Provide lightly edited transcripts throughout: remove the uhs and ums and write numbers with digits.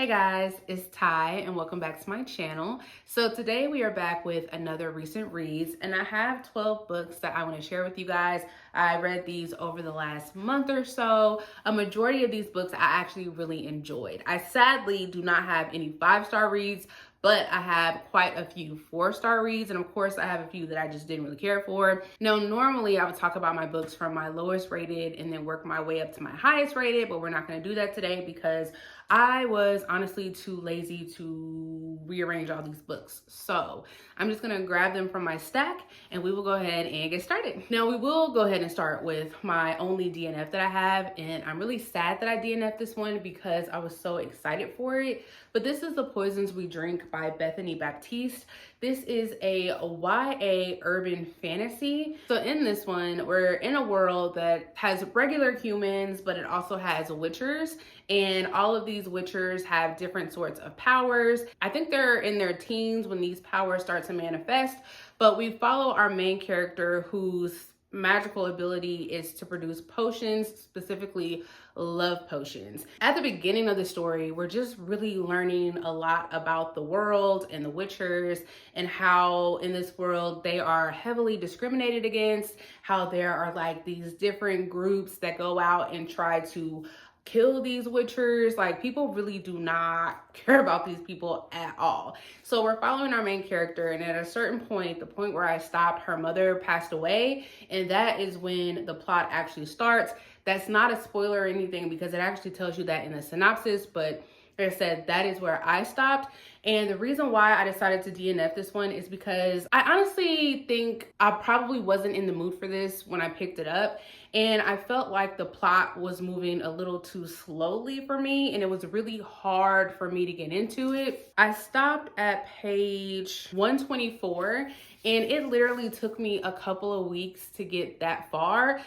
Guys, it's Ty and welcome back to my channel. So today we are back with another recent reads and I have 12 books that I want to share with you guys. I read these over the last month or so. A majority of these books I actually really enjoyed. I sadly do not have any 5-star reads, but I have quite a few 4-star reads, and of course I have a few that I just didn't really care for. Now, normally I would talk about my books from my lowest rated and then work my way up to my highest rated, but we're not going to do that today because I was honestly too lazy to rearrange all these books. So I'm just gonna grab them from my stack and we will go ahead and get started. Now we will go ahead and start with my only DNF that I have, and I'm really sad that I DNF'd this one because I was so excited for it. But this is The Poisons We Drink by Bethany Baptiste. This is a YA urban fantasy. So in this one, we're in a world that has regular humans, but it also has witchers. And all of these witchers have different sorts of powers. I think they're in their teens when these powers start to manifest, but we follow our main character whose magical ability is to produce potions, specifically love potions. At the beginning of the story, we're just really learning a lot about the world and the witchers and how in this world they are heavily discriminated against, how there are like these different groups that go out and try to kill these witchers. Like, people really do not care about these people at all. So we're following our main character, and at a certain point, the point where I stopped, her mother passed away, and that is when the plot actually starts. That's not a spoiler or anything because it actually tells you that in the synopsis, but like I said, that is where I stopped. And the reason why I decided to DNF this one is because I honestly think I probably wasn't in the mood for this when I picked it up. And I felt like the plot was moving a little too slowly for me, and it was really hard for me to get into it. I stopped at page 124, and it literally took me a couple of weeks to get that far.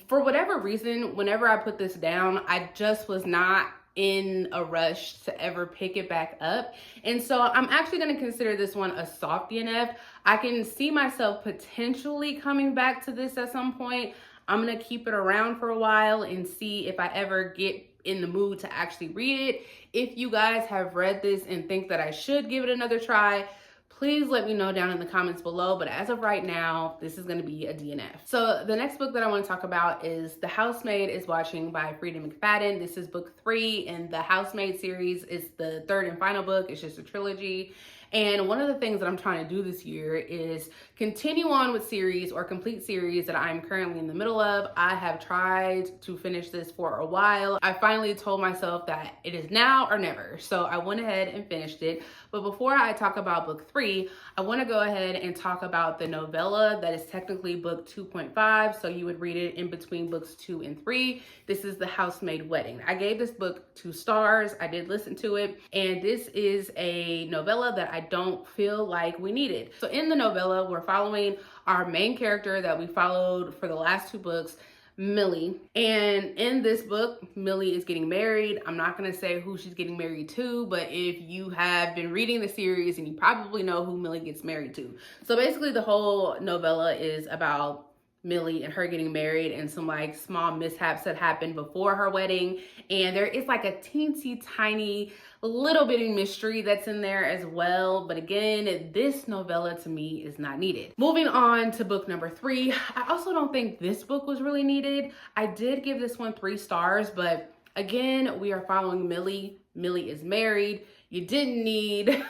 For whatever reason, whenever I put this down, I just was not in a rush to ever pick it back up. And so I'm actually going to consider this one a soft DNF. I can see myself potentially coming back to this at some point. I'm going to keep it around for a while and see if I ever get in the mood to actually read it. If you guys have read this and think that I should give it another try, please let me know down in the comments below. But as of right now, this is going to be a DNF. So the next book that I want to talk about is The Housemaid Is Watching by Frida McFadden. This is book 3 in the Housemaid series. It's the third and final book. It's just a trilogy. And one of the things that I'm trying to do this year is continue on with series or complete series that I'm currently in the middle of. I have tried to finish this for a while. I finally told myself that it is now or never. So I went ahead and finished it. But before I talk about book 3, I want to go ahead and talk about the novella that is technically book 2.5. So you would read it in between books 2 and 3. This is The Housemaid Wedding. I gave this book 2 stars. I did listen to it. And this is a novella that I don't feel like we needed. So in the novella, we're following our main character that we followed for the last 2 books, Millie. And in this book, Millie is getting married. I'm not going to say who she's getting married to, but if you have been reading the series, and you probably know who Millie gets married to. So basically the whole novella is about Millie and her getting married and some like small mishaps that happened before her wedding. And there is like a teensy tiny little bitty mystery that's in there as well. But again, this novella to me is not needed. Moving on to book number 3. I also don't think this book was really needed. I did give this one 3 stars, but again, we are following Millie. Millie is married. You didn't need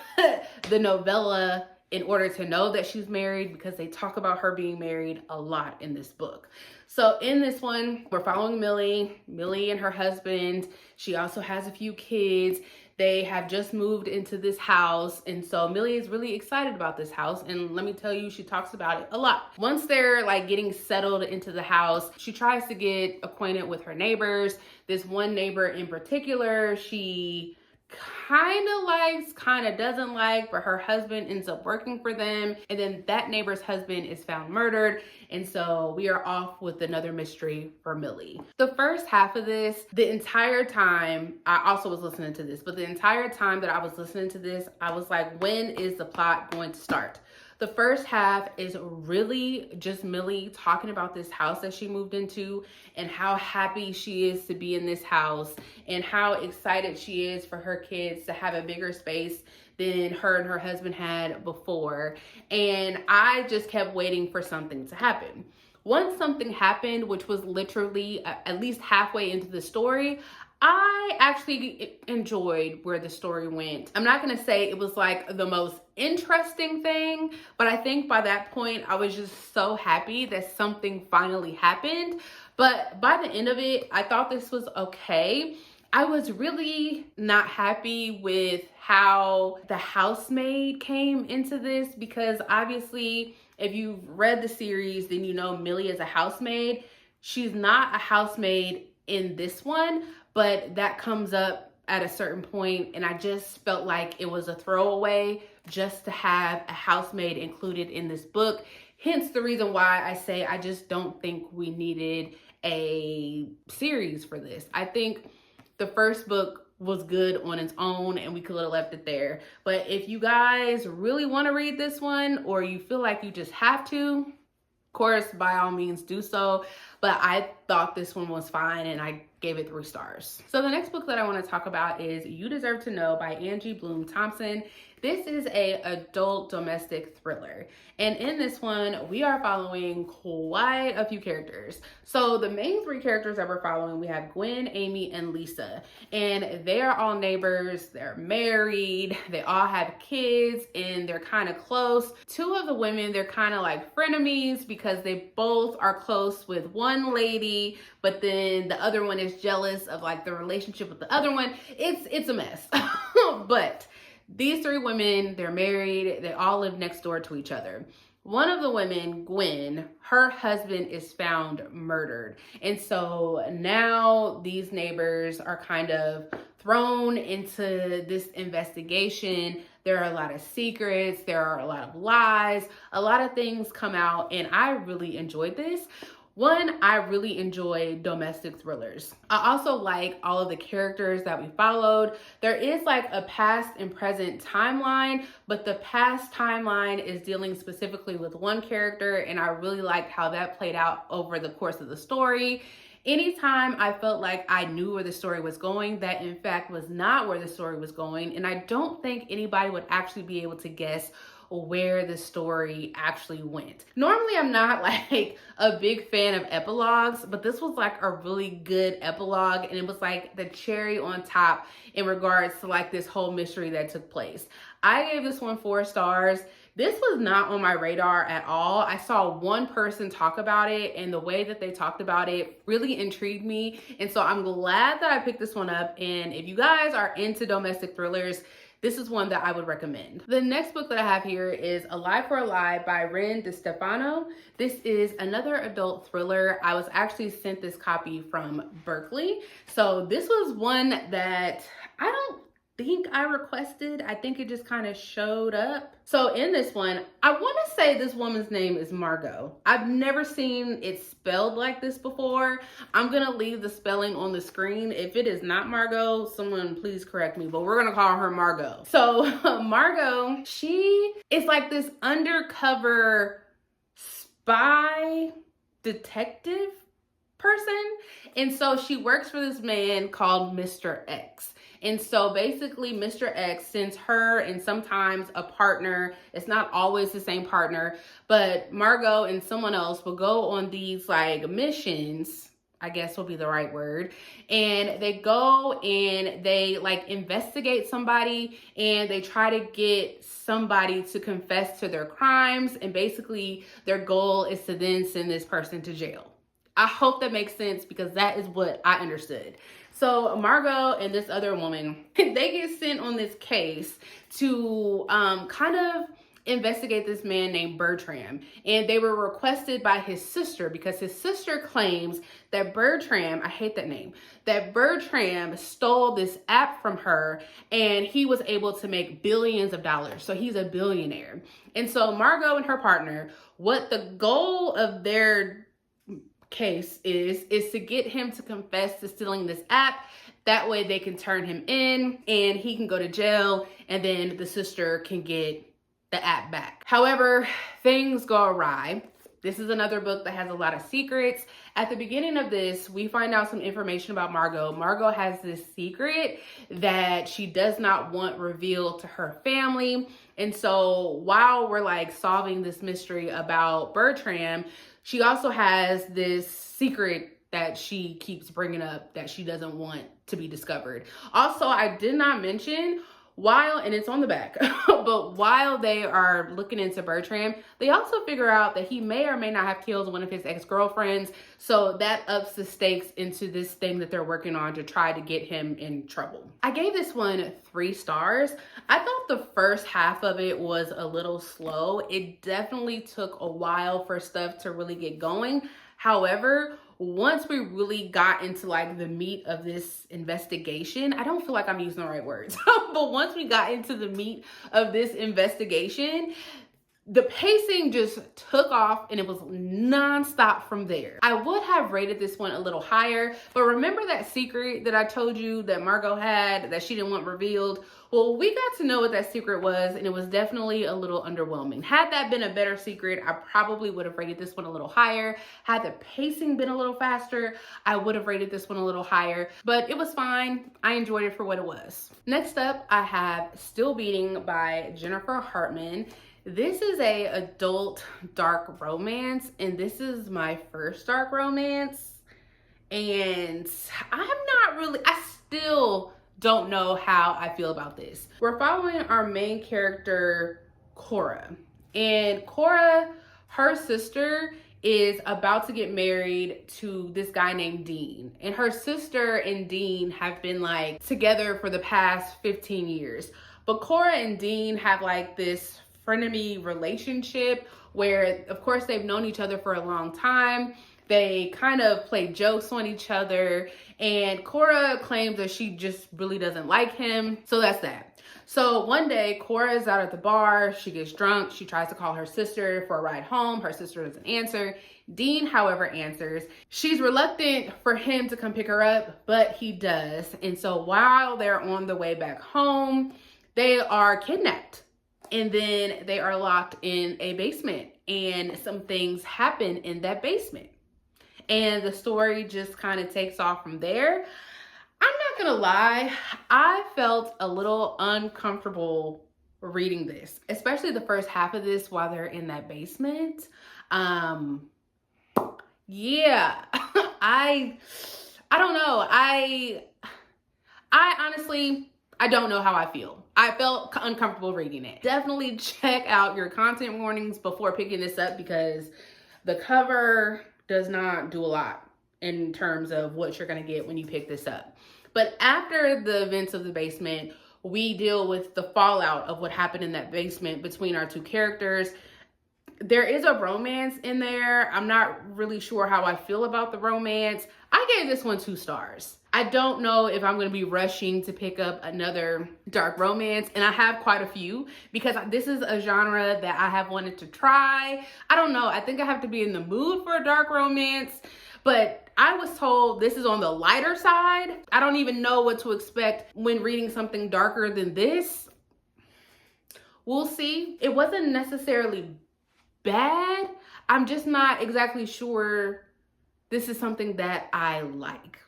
the novella in order to know that she's married because they talk about her being married a lot in this book. So in this one, we're following Millie and her husband. She also has a few kids. They have just moved into this house. And so Millie is really excited about this house. And let me tell you, she talks about it a lot. Once they're like getting settled into the house, she tries to get acquainted with her neighbors. This one neighbor in particular, she kind of likes, kind of doesn't like, but her husband ends up working for them. And then that neighbor's husband is found murdered. And so we are off with another mystery for Millie. The first half of this, the entire time, I also was listening to this, but the entire time that I was listening to this, I was like, when is the plot going to start? The first half is really just Millie talking about this house that she moved into and how happy she is to be in this house and how excited she is for her kids to have a bigger space than her and her husband had before. And I just kept waiting for something to happen. Once something happened, which was literally at least halfway into the story, I actually enjoyed where the story went. I'm not gonna say it was like the most interesting thing, but I think by that point I was just so happy that something finally happened. But by the end of it, I thought this was okay. I was really not happy with how the housemaid came into this, because obviously if you've read the series, then you know Millie is a housemaid. She's not a housemaid in this one, but that comes up at a certain point, and I just felt like it was a throwaway just to have a housemaid included in this book. Hence the reason why I say I just don't think we needed a series for this. I think the first book was good on its own and we could have left it there. But if you guys really want to read this one, or you feel like you just have to, of course, by all means do so. But I thought this one was fine and I gave it 3 stars. So the next book that I want to talk about is You Deserve to Know by Angie Bloom Thompson. This is an adult domestic thriller. And in this one, we are following quite a few characters. So the main 3 characters that we're following, we have Gwen, Amy, and Lisa. And they are all neighbors, they're married, they all have kids, and they're kind of close. 2 of the women, they're kind of like frenemies because they both are close with one lady, but then the other one is jealous of like the relationship with the other one. It's a mess. But these 3 women, they're married, they all live next door to each other. One of the women, Gwen, her husband is found murdered. And so now these neighbors are kind of thrown into this investigation. There are a lot of secrets, there are a lot of lies, a lot of things come out, and I really enjoyed this. One, I really enjoy domestic thrillers. I also like all of the characters that we followed. There is like a past and present timeline, but the past timeline is dealing specifically with one character, and I really liked how that played out over the course of the story. Anytime I felt like I knew where the story was going, that in fact was not where the story was going, and I don't think anybody would actually be able to guess where the story actually went. Normally I'm not like a big fan of epilogues, but this was like a really good epilogue, and it was like the cherry on top in regards to like this whole mystery that took place. I gave this one 4 stars. This was not on my radar at all. I saw one person talk about it, and the way that they talked about it really intrigued me. And so I'm glad that I picked this one up. And if you guys are into domestic thrillers, this is one that I would recommend. The next book that I have here is A Lie for a Lie by Ren DeStefano. This is another adult thriller. I was actually sent this copy from Berkeley. So this was one that I don't think I requested. I think it just kind of showed up. So in this one, I want to say this woman's name is Margot. I've never seen it spelled like this before. I'm gonna leave the spelling on the screen. If it is not Margot, someone please correct me, but we're gonna call her Margot. So Margot, she is like this undercover spy detective person. And so she works for this man called Mr. X. And so basically Mr. X sends her and sometimes a partner. It's not always the same partner, but Margot and someone else will go on these like missions, I guess will be the right word. And they go and they like investigate somebody, and they try to get somebody to confess to their crimes. And basically their goal is to then send this person to jail. I hope that makes sense, because that is what I understood. So Margot and this other woman, they get sent on this case to kind of investigate this man named Bertram. And they were requested by his sister, because his sister claims that Bertram, I hate that name, that Bertram stole this app from her, and he was able to make billions of dollars. So he's a billionaire. And so Margot and her partner, what the goal of their case is to get him to confess to stealing this app. That way they can turn him in and he can go to jail, and then the sister can get the app back. However, things go awry. This is another book that has a lot of secrets. At the beginning of this, we find out some information about Margot. Margot has this secret that she does not want revealed to her family. And so while we're like solving this mystery about Bertram, she also has this secret that she keeps bringing up that she doesn't want to be discovered. Also, I did not mention, and it's on the back, but while they are looking into Bertram, they also figure out that he may or may not have killed one of his ex-girlfriends. So that ups the stakes into this thing that they're working on to try to get him in trouble. I gave this one 3 stars. I thought the first half of it was a little slow. It definitely took a while for stuff to really get going. However, once we really got into like the meat of this investigation, I don't feel like I'm using the right words, but once we got into the meat of this investigation, the pacing just took off and it was nonstop from there. I would have rated this one a little higher, but remember that secret that I told you that Margot had that she didn't want revealed? Well, we got to know what that secret was, and it was definitely a little underwhelming. Had that been a better secret, I probably would have rated this one a little higher. Had the pacing been a little faster, I would have rated this one a little higher, but it was fine. I enjoyed it for what it was. Next up, I have Still Beating by Jennifer Hartman. This is a adult dark romance, and this is my first dark romance. And I still don't know how I feel about this. We're following our main character, Cora. And Cora, her sister, is about to get married to this guy named Dean. And her sister and Dean have been like together for the past 15 years. But Cora and Dean have like this frenemy relationship where, of course, they've known each other for a long time. They kind of play jokes on each other, and Cora claims that she just really doesn't like him. So that's that. So one day, Cora is out at the bar. She gets drunk. She tries to call her sister for a ride home. Her sister doesn't answer. Dean, however, answers. She's reluctant for him to come pick her up, but he does. And so while they're on the way back home, they are kidnapped. And then they are locked in a basement, and some things happen in that basement. And the story just kind of takes off from there. I'm not gonna lie, I felt a little uncomfortable reading this, especially the first half of this while they're in that basement. Yeah, I don't know. I honestly, I don't know how I feel. I felt uncomfortable reading it. Definitely check out your content warnings before picking this up, because the cover does not do a lot in terms of what you're gonna get when you pick this up. But after the events of the basement, we deal with the fallout of what happened in that basement between our two characters. There is a romance in there. I'm not really sure how I feel about the romance. I gave this one 2 stars. I don't know if I'm going to be rushing to pick up another dark romance, and I have quite a few because this is a genre that I have wanted to try. I don't know. I think I have to be in the mood for a dark romance, but I was told this is on the lighter side. I don't even know what to expect when reading something darker than this. We'll see. It wasn't necessarily bad. I'm just not exactly sure this is something that I like.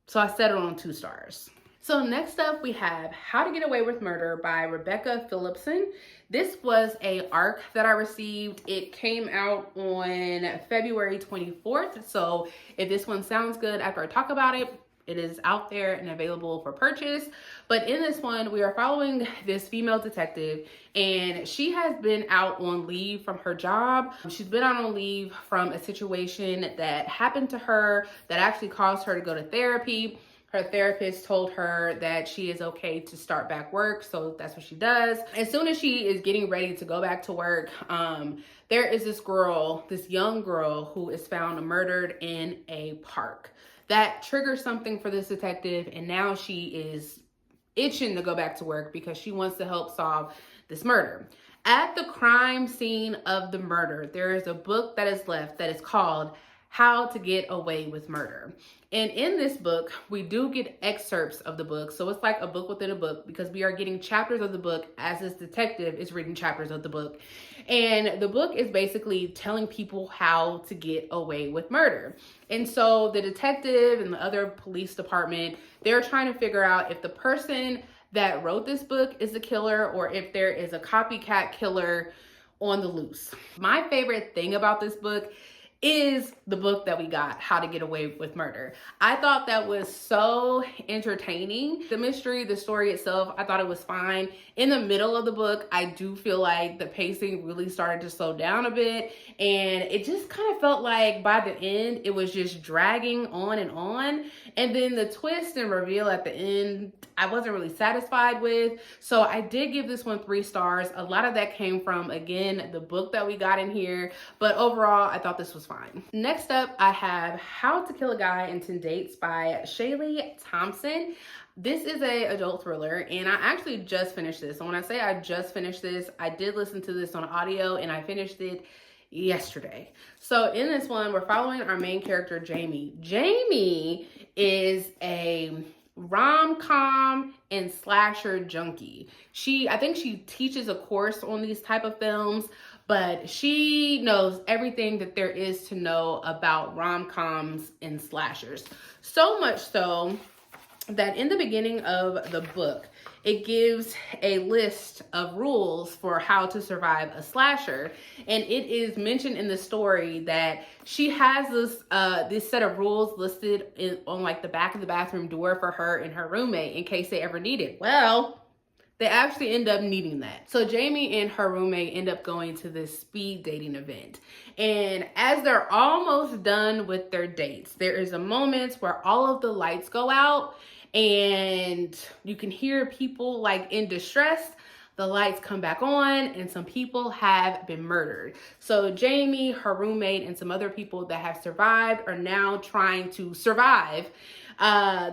So I settled on 2 stars. So next up we have How to Get Away with Murder by Rebecca Phillipson. This was a ARC that I received. It came out on February 24th. So if this one sounds good after I talk about it, it is out there and available for purchase. But in this one, we are following this female detective, and she has been out on leave from her job. She's been out on leave from a situation that happened to her that actually caused her to go to therapy. Her therapist told her that she is okay to start back work, so that's what she does. As soon as she is getting ready to go back to work, there is this young girl who is found murdered in a park. That triggers something for this detective, and now she is itching to go back to work because she wants to help solve this murder. At the crime scene of the murder, there is a book that is left that is called How to Get Away with Murder. And in this book, we do get excerpts of the book. So it's like a book within a book because we are getting chapters of the book as this detective is reading chapters of the book. And the book is basically telling people how to get away with murder. And so the detective and the other police department, they're trying to figure out if the person that wrote this book is the killer or if there is a copycat killer on the loose. My favorite thing about this book is the book that we got, How to Get Away with Murder. I thought that was so entertaining. The mystery, the story itself, I thought it was fine. In the middle of the book, I do feel like the pacing really started to slow down a bit, and it just kind of felt like by the end, it was just dragging on and on. And then the twist and reveal at the end, I wasn't really satisfied with. So I did give this one 3 stars. A lot of that came from, again, the book that we got in here, but overall, I thought this was fine. Next up, I have How to Kill a Guy in 10 Dates by Shaylee Thompson. This is an adult thriller, and I actually just finished this. And when I say I just finished this, I did listen to this on audio, and I finished it yesterday. So in this one, we're following our main character, Jamie. Jamie is a rom-com and slasher junkie. I think she teaches a course on these type of films, but she knows everything that there is to know about rom-coms and slashers. So much so that in the beginning of the book, it gives a list of rules for how to survive a slasher. And it is mentioned in the story that she has this set of rules listed on like the back of the bathroom door for her and her roommate in case they ever need it. Well, they actually end up needing that. So Jamie and her roommate end up going to this speed dating event. And as they're almost done with their dates, there is a moment where all of the lights go out and you can hear people like in distress. The lights come back on and some people have been murdered. So Jamie, her roommate, and some other people that have survived are now trying to survive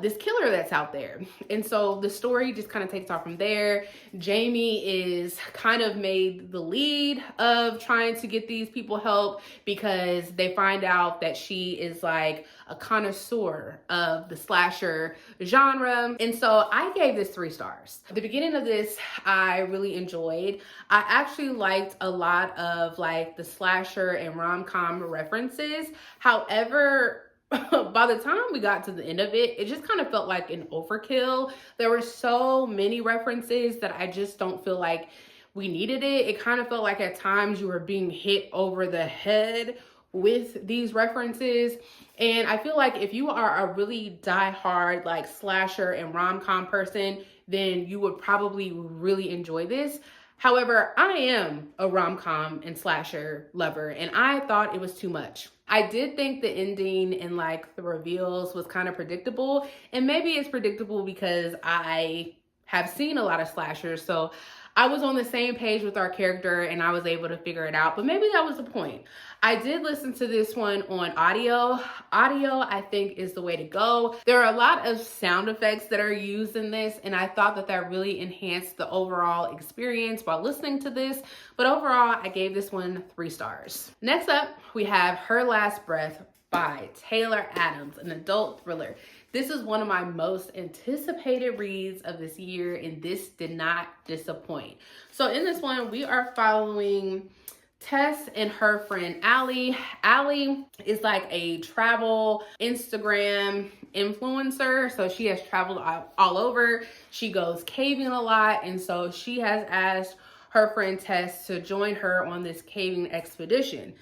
this killer that's out there. And so the story just kind of takes off from there. Jamie is kind of made the lead of trying to get these people help because they find out that she is like a connoisseur of the slasher genre. And so I gave this 3 stars. The beginning of this, I really enjoyed. I actually liked a lot of like the slasher and rom-com references. However, by the time we got to the end of it, it just kind of felt like an overkill. There were so many references that I just don't feel like we needed it. It kind of felt like at times you were being hit over the head with these references. And I feel like if you are a really diehard like slasher and rom-com person, then you would probably really enjoy this. However, I am a rom-com and slasher lover, and I thought it was too much. I did think the ending and like the reveals was kind of predictable, and maybe it's predictable because I have seen a lot of slashers, so I was on the same page with our character and I was able to figure it out, but maybe that was the point. I did listen to this one on audio. Audio, I think, is the way to go. There are a lot of sound effects that are used in this, and I thought that that really enhanced the overall experience while listening to this. But overall, I gave this one 3 stars. Next up, we have Her Last Breath by Taylor Adams, an adult thriller. This is one of my most anticipated reads of this year, and this did not disappoint. So in this one, we are following Tess and her friend Allie. Allie is like a travel Instagram influencer. So she has traveled all over. She goes caving a lot. And so she has asked her friend Tess to join her on this caving expedition.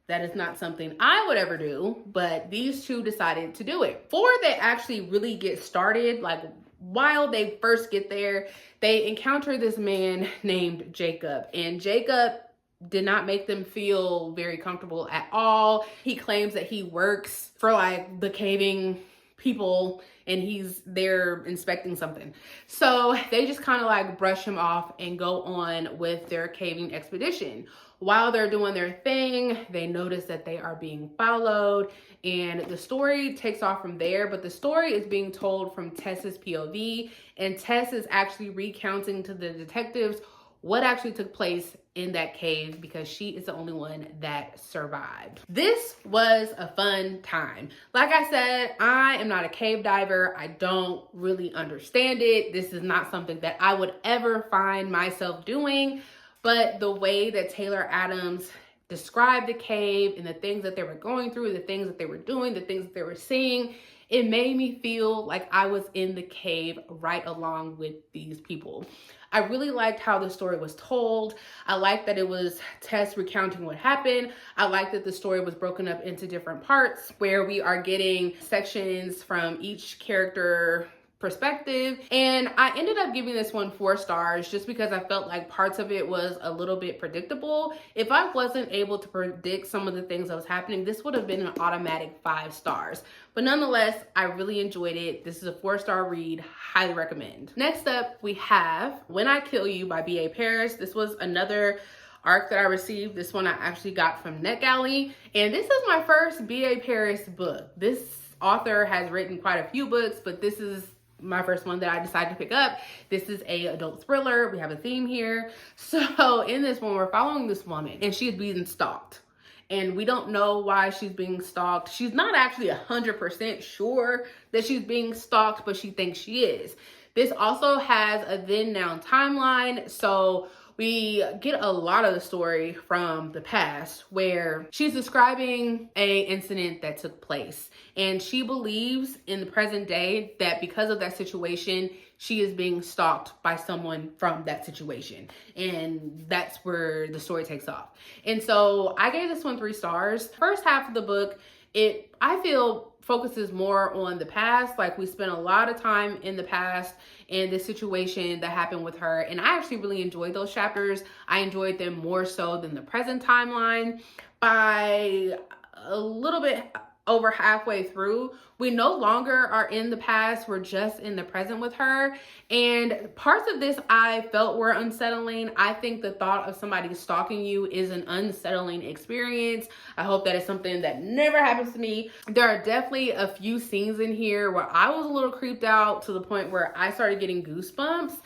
That is not something I would ever do, but these two decided to do it. Before they actually really get started, like while they first get there, they encounter this man named Jacob. And Jacob did not make them feel very comfortable at all. He claims that he works for like the caving people and he's there inspecting something. So they just kind of like brush him off and go on with their caving expedition. While they're doing their thing, they notice that they are being followed and the story takes off from there, but the story is being told from Tess's POV, and Tess is actually recounting to the detectives what actually took place in that cave, because she is the only one that survived. This was a fun time. Like I said, I am not a cave diver. I don't really understand it. This is not something that I would ever find myself doing, but the way that Taylor Adams described the cave and the things that they were going through, the things that they were doing, the things that they were seeing, it made me feel like I was in the cave right along with these people. I really liked how the story was told. I liked that it was Tess recounting what happened. I liked that the story was broken up into different parts where we are getting sections from each character perspective. And I ended up giving this one 4 stars just because I felt like parts of it was a little bit predictable. If I wasn't able to predict some of the things that was happening, this would have been an automatic 5 stars. But nonetheless, I really enjoyed it. This is a 4-star read. Highly recommend. Next up, we have When I Kill You by B.A. Paris. This was another arc that I received. This one I actually got from NetGalley. And this is my first B.A. Paris book. This author has written quite a few books, but this is my first one that I decided to pick up. This is a adult thriller. We have a theme here. So in this one, we're following this woman and she is being stalked. And we don't know why she's being stalked. She's not actually 100% sure that she's being stalked, but she thinks she is. This also has a then now timeline. So we get a lot of the story from the past where she's describing a incident that took place. And she believes in the present day that because of that situation, she is being stalked by someone from that situation. And that's where the story takes off. And so I gave this one 3 stars. First half of the book, I feel focuses more on the past. Like we spent a lot of time in the past and the situation that happened with her. And I actually really enjoyed those chapters. I enjoyed them more so than the present timeline. By a little bit over halfway through, we no longer are in the past, we're just in the present with her. And parts of this I felt were unsettling. I think the thought of somebody stalking you is an unsettling experience. I hope that is something that never happens to me. There are definitely a few scenes in here where I was a little creeped out to the point where I started getting goosebumps.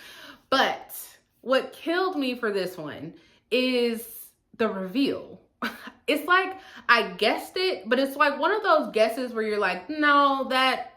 But what killed me for this one is the reveal. It's like I guessed it, but it's like one of those guesses where you're like, no, that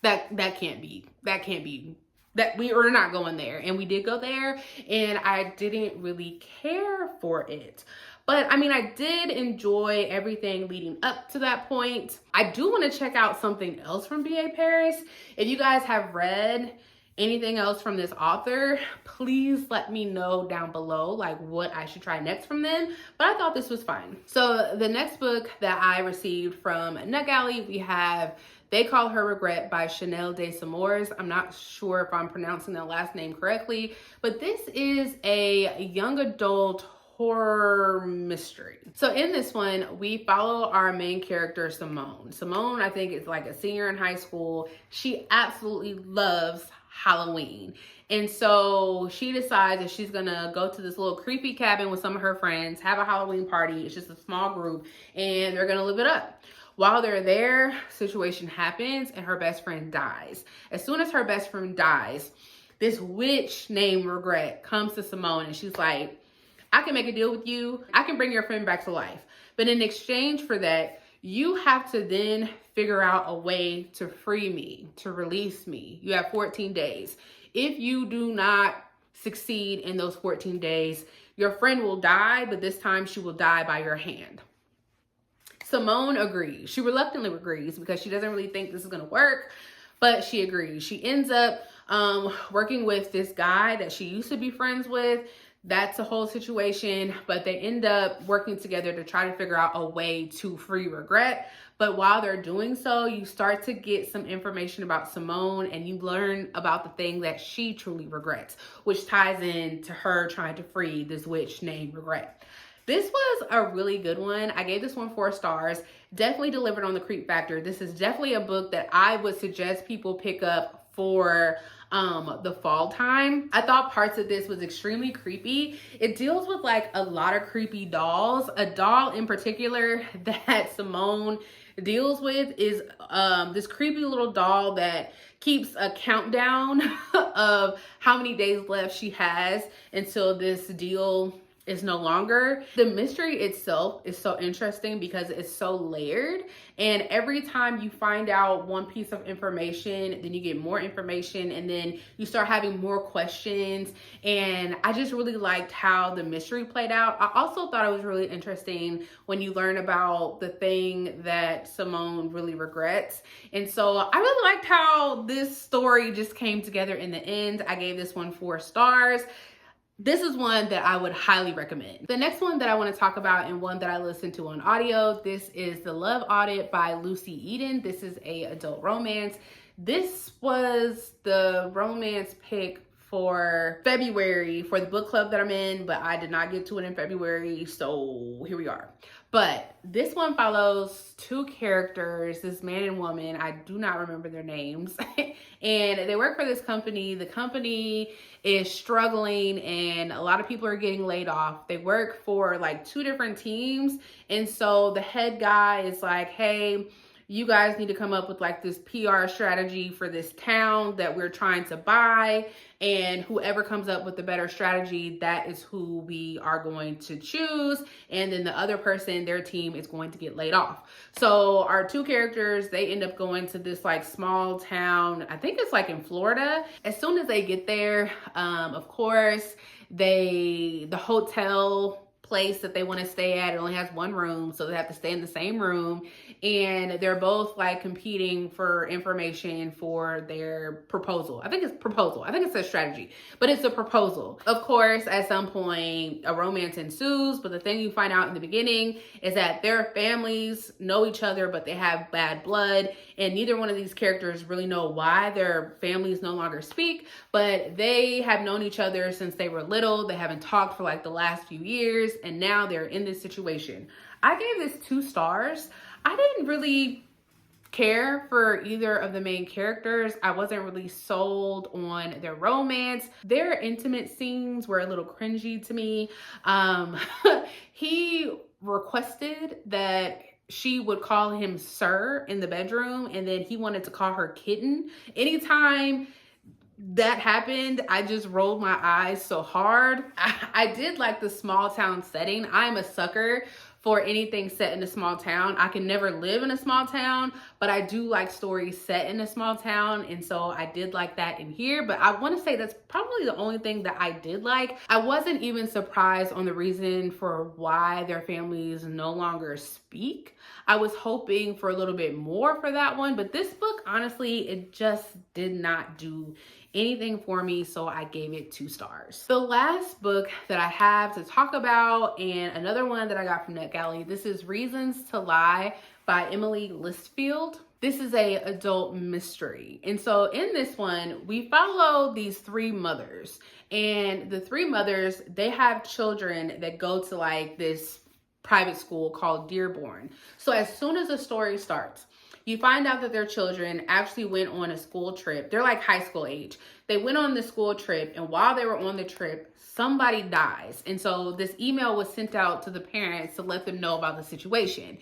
can't be. That can't be. That we are not going there. And we did go there, and I didn't really care for it. But I mean, I did enjoy everything leading up to that point. I do want to check out something else from B.A. Paris. If you guys have read anything else from this author, please let me know down below like what I should try next from them. But I thought this was fun. So the next book that I received from NetGalley, we have They Call Her Regret by Chanel de Samores. I'm not sure if I'm pronouncing that last name correctly, but this is a young adult horror mystery. So in this one, we follow our main character, Simone. Simone, I think, is like a senior in high school. She absolutely loves Halloween. And so she decides that she's gonna go to this little creepy cabin with some of her friends, have a Halloween party. It's just a small group, and they're gonna live it up. While they're there, situation happens and her best friend dies. As soon as her best friend dies, this witch named Regret comes to Simone and she's like, I can make a deal with you. I can bring your friend back to life. But in exchange for that, you have to then figure out a way to free me, to release me. You have 14 days. If you do not succeed in those 14 days, your friend will die, but this time she will die by your hand. Simone agrees. She reluctantly agrees because she doesn't really think this is going to work, but she agrees. She ends up working with this guy that she used to be friends with. That's a whole situation, but they end up working together to try to figure out a way to free Regret. But while they're doing so, you start to get some information about Simone and you learn about the thing that she truly regrets, which ties in to her trying to free this witch named Regret. This was a really good one. I gave this one 4 stars. Definitely delivered on the creep factor. This is definitely a book that I would suggest people pick up for the fall time. I thought parts of this was extremely creepy. It deals with like a lot of creepy dolls. A doll in particular that Simone deals with is this creepy little doll that keeps a countdown of how many days left she has until this deal is no longer. The mystery itself is so interesting because it's so layered, and every time you find out one piece of information, then you get more information, and then you start having more questions. And I just really liked how the mystery played out. I also thought it was really interesting when you learn about the thing that Simone really regrets. And so I really liked how this story just came together in the end. I gave this one 4 stars. This is one that I would highly recommend. The next one that I want to talk about, and one that I listened to on audio, this is The Love Audit by Lucy Eden. This is a adult romance. This was the romance pick for February for the book club that I'm in, but I did not get to it in February, so here we are. But this one follows 2 characters, this man and woman. I do not remember their names. And they work for this company. The company is struggling and a lot of people are getting laid off. They work for like 2 different teams. And so the head guy is like, hey, you guys need to come up with like this PR strategy for this town that we're trying to buy. And whoever comes up with the better strategy, that is who we are going to choose. And then the other person, their team, is going to get laid off. So our 2 characters, they end up going to this like small town. I think it's like in Florida. As soon as they get there, of course, the hotel place that they want to stay at, it only has 1 room, so they have to stay in the same room, and they're both like competing for information for their proposal. I think it's a strategy, but it's a proposal. Of course, at some point a romance ensues, but the thing you find out in the beginning is that their families know each other, but they have bad blood, and neither one of these characters really know why their families no longer speak, but they have known each other since they were little. They haven't talked for like the last few years, and now they're in this situation. I gave this 2 stars. I didn't really care for either of the main characters. I wasn't really sold on their romance. Their intimate scenes were a little cringy to me. He requested that she would call him sir in the bedroom, and then he wanted to call her kitten. Anytime that happened, I just rolled my eyes so hard. I did like the small town setting. I'm a sucker for anything set in a small town. I can never live in a small town, but I do like stories set in a small town, and so I did like that in here. But I want to say that's probably the only thing that I did like. I wasn't even surprised on the reason for why their families no longer speak. I was hoping for a little bit more for that one, but this book, honestly, it just did not do anything for me, so I gave it 2 stars. The last book that I have to talk about, and another one that I got from NetGalley, this is Reasons to Lie by Emily Listfield. This is a adult mystery. And so in this one, we follow these 3 mothers, and the 3 mothers, they have children that go to like this private school called Dearborn. So as soon as the story starts, you find out that their children actually went on a school trip. They're like high school age. They went on the school trip, and while they were on the trip, somebody dies. And so this email was sent out to the parents to let them know about the situation.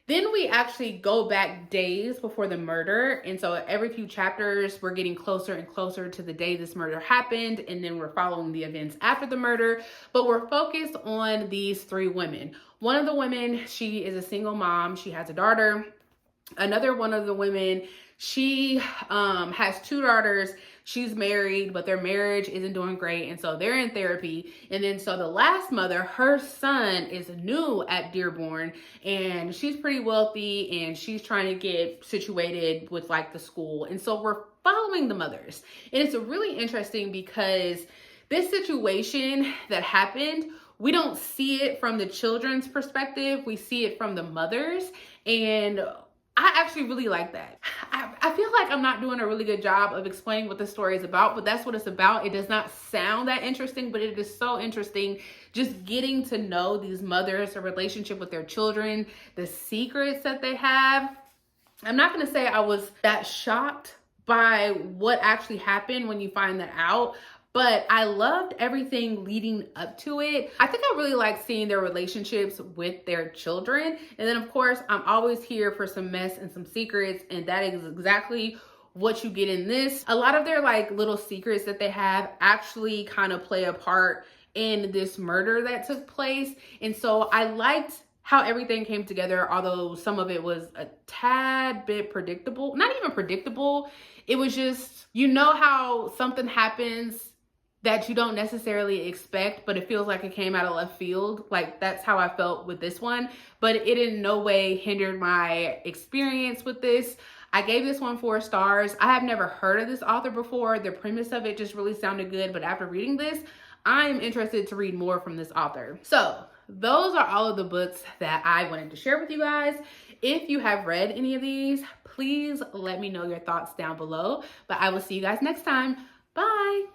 Then we actually go back days before the murder. And so every few chapters, we're getting closer and closer to the day this murder happened. And then we're following the events after the murder. But we're focused on these 3 women. One of the women, she is a single mom. She has a daughter. Another one of the women, she has 2 daughters. She's married, but their marriage isn't doing great, and so they're in therapy. And then so the last mother, her son is new at Dearborn, and she's pretty wealthy, and she's trying to get situated with like the school. And so we're following the mothers. And it's really interesting because this situation that happened, we don't see it from the children's perspective. We see it from the mothers, and I actually really like that. I feel like I'm not doing a really good job of explaining what the story is about, but that's what it's about. It does not sound that interesting, but it is so interesting just getting to know these mothers, their relationship with their children, the secrets that they have. I'm not going to say I was that shocked by what actually happened when you find that out. But I loved everything leading up to it. I think I really like seeing their relationships with their children. And then of course, I'm always here for some mess and some secrets. And that is exactly what you get in this. A lot of their like little secrets that they have actually kind of play a part in this murder that took place. And so I liked how everything came together, although some of it was a tad bit predictable. Not even predictable. It was just, you know how something happens that you don't necessarily expect, but it feels like it came out of left field. Like that's how I felt with this one, but it in no way hindered my experience with this. I gave this one 4 stars. I have never heard of this author before. The premise of it just really sounded good, but after reading this, I'm interested to read more from this author. So those are all of the books that I wanted to share with you guys. If you have read any of these, please let me know your thoughts down below, but I will see you guys next time. Bye.